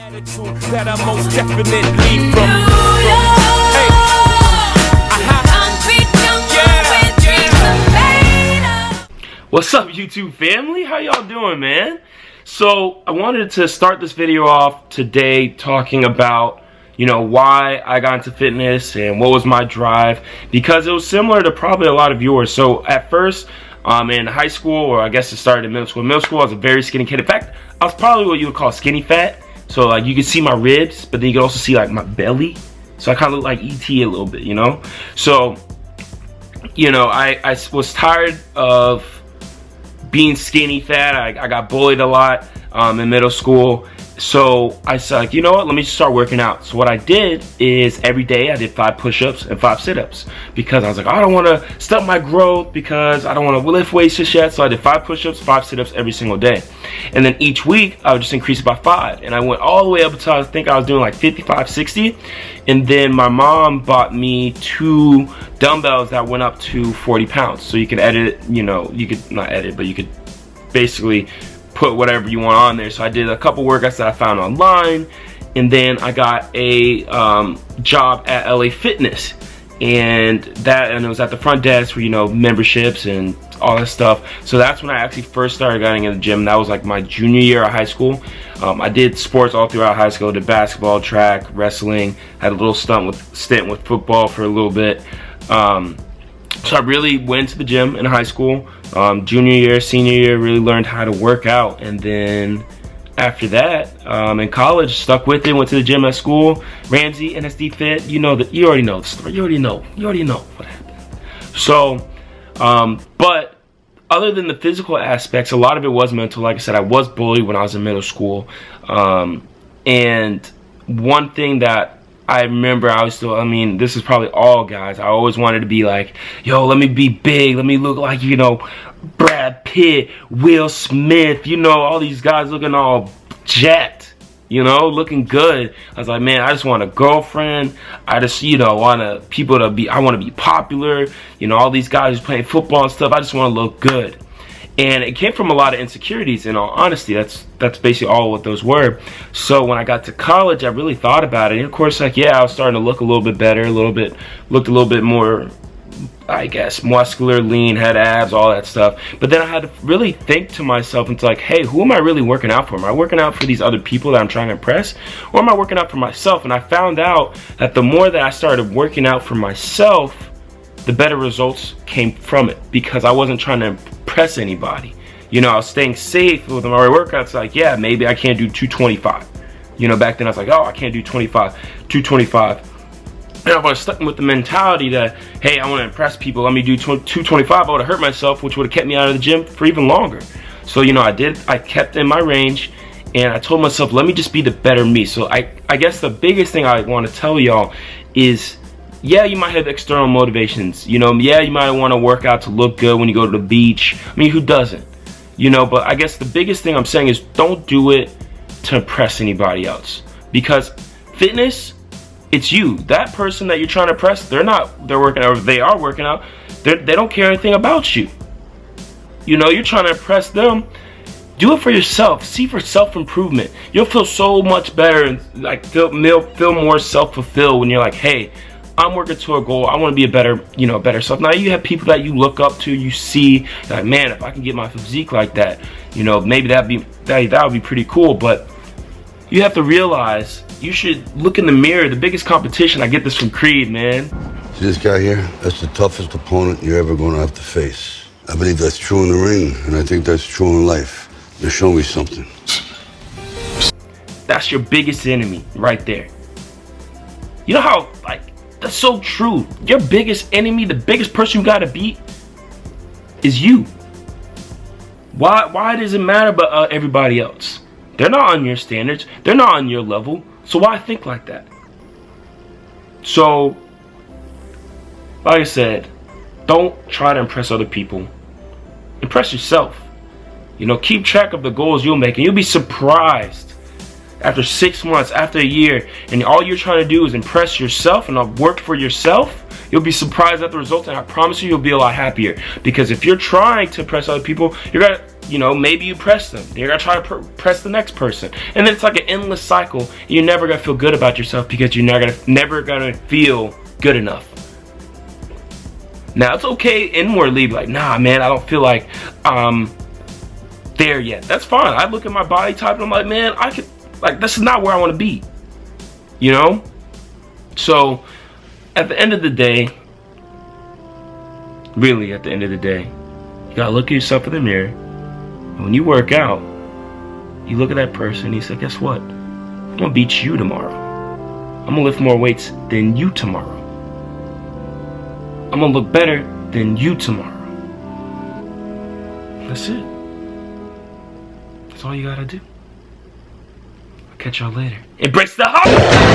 Attitude that I most definitely from. What's up, YouTube family? How y'all doing, man? So I wanted to start this video off today talking about, why I got into fitness and what was my drive, because it was similar to probably a lot of yours. So at first, in high school, or I guess it started in middle school. In middle school, I was a very skinny kid. In fact, I was probably what you would call skinny fat. So like you could see my ribs, but then you could also see like my belly. So I kind of look like E.T. a little bit, So, I was tired of being skinny fat. I got bullied a lot in middle school. So I said, like, you know what, let me just start working out. So what I did is every day I did 5 push-ups and 5 sit-ups, because I was like, I don't want to stop my growth, because I don't want to lift weights just yet. So I did 5 push-ups, 5 sit-ups every single day. And then each week I would just increase it by 5. And I went all the way up until I think I was doing like 55, 60. And then my mom bought me 2 dumbbells that went up to 40 pounds. So you can edit it, you could not edit, but you could basically put whatever you want on there. So I did a couple workouts that I found online, and then I got a job at LA Fitness, and it was at the front desk for memberships and all that stuff. So that's when I actually first started getting in the gym. That was like my junior year of high school. I did sports all throughout high school. Did basketball, track, wrestling. Had a little stint with football for a little bit. So I really went to the gym in high school. Junior year, senior year, really learned how to work out. And then after that, in college, stuck with it, went to the gym at school. Ramsey, NSD Fit, you already know the story. You already know what happened. So, but other than the physical aspects, a lot of it was mental. Like I said, I was bullied when I was in middle school. And one thing that I remember, this is probably all guys, I always wanted to be like, yo, let me be big, let me look like, Brad Pitt, Will Smith, all these guys looking all jacked, looking good. I was like, man, I just want a girlfriend. I just, I want to be popular. All these guys playing football and stuff. I just want to look good. And it came from a lot of insecurities, in all honesty. That's basically all what those were. So when I got to college, I really thought about it. And of course, I was starting to look a little bit better, looked a little bit more, I guess, muscular, lean, had abs, all that stuff. But then I had to really think to myself and like, hey, who am I really working out for? Am I working out for these other people that I'm trying to impress? Or am I working out for myself? And I found out that the more that I started working out for myself, the better results came from it, because I wasn't trying to impress anybody. I was staying safe with my workouts. Like, yeah, maybe I can't do 225. Back then I was like, oh, I can't do 225. And I was stuck with the mentality that, hey, I want to impress people. Let me do 225. I would have hurt myself, which would have kept me out of the gym for even longer. So, I kept in my range, and I told myself, let me just be the better me. So I guess the biggest thing I want to tell y'all is, yeah, you might have external motivations. Yeah, you might want to work out to look good when you go to the beach. Who doesn't? But I guess the biggest thing I'm saying is, don't do it to impress anybody else. Because fitness, it's you. That person that you're trying to impress, they are working out, they don't care anything about you. You're trying to impress them. Do it for yourself. See for self-improvement. You'll feel so much better and like feel more self-fulfilled when you're like, hey, I'm working to a goal. I want to be a better self. Now you have people that you look up to, you see, like, man, if I can get my physique like that, maybe that would be pretty cool. But you have to realize, you should look in the mirror. The biggest competition, I get this from Creed, man. See this guy here? That's the toughest opponent you're ever going to have to face. I believe that's true in the ring, and I think that's true in life. Now show me something. That's your biggest enemy right there. You know how, that's so true. Your biggest enemy, the biggest person you gotta beat, is you. Why does it matter about everybody else? They're not on your standards. They're not on your level. So why think like that? So, like I said, don't try to impress other people. Impress yourself. Keep track of the goals you'll make, and you'll be surprised after 6 months, after a year, and all you're trying to do is impress yourself and work for yourself, you'll be surprised at the results, and I promise you'll be a lot happier. Because if you're trying to impress other people, you know, maybe you press them. You're gonna try to press the next person, and then it's like an endless cycle. You're never gonna feel good about yourself because you're never gonna feel good enough. Now it's okay inwardly, like, nah, man, I don't feel like there yet. That's fine. I look at my body type and I'm like, man, I could, like, this is not where I want to be. You know? So at the end of the day, really at the end of the day, you gotta look at yourself in the mirror. And when you work out, you look at that person and you say, guess what? I'm gonna beat you tomorrow. I'm gonna lift more weights than you tomorrow. I'm gonna look better than you tomorrow. That's it. That's all you gotta do. I'll catch y'all later. Embrace the hustle!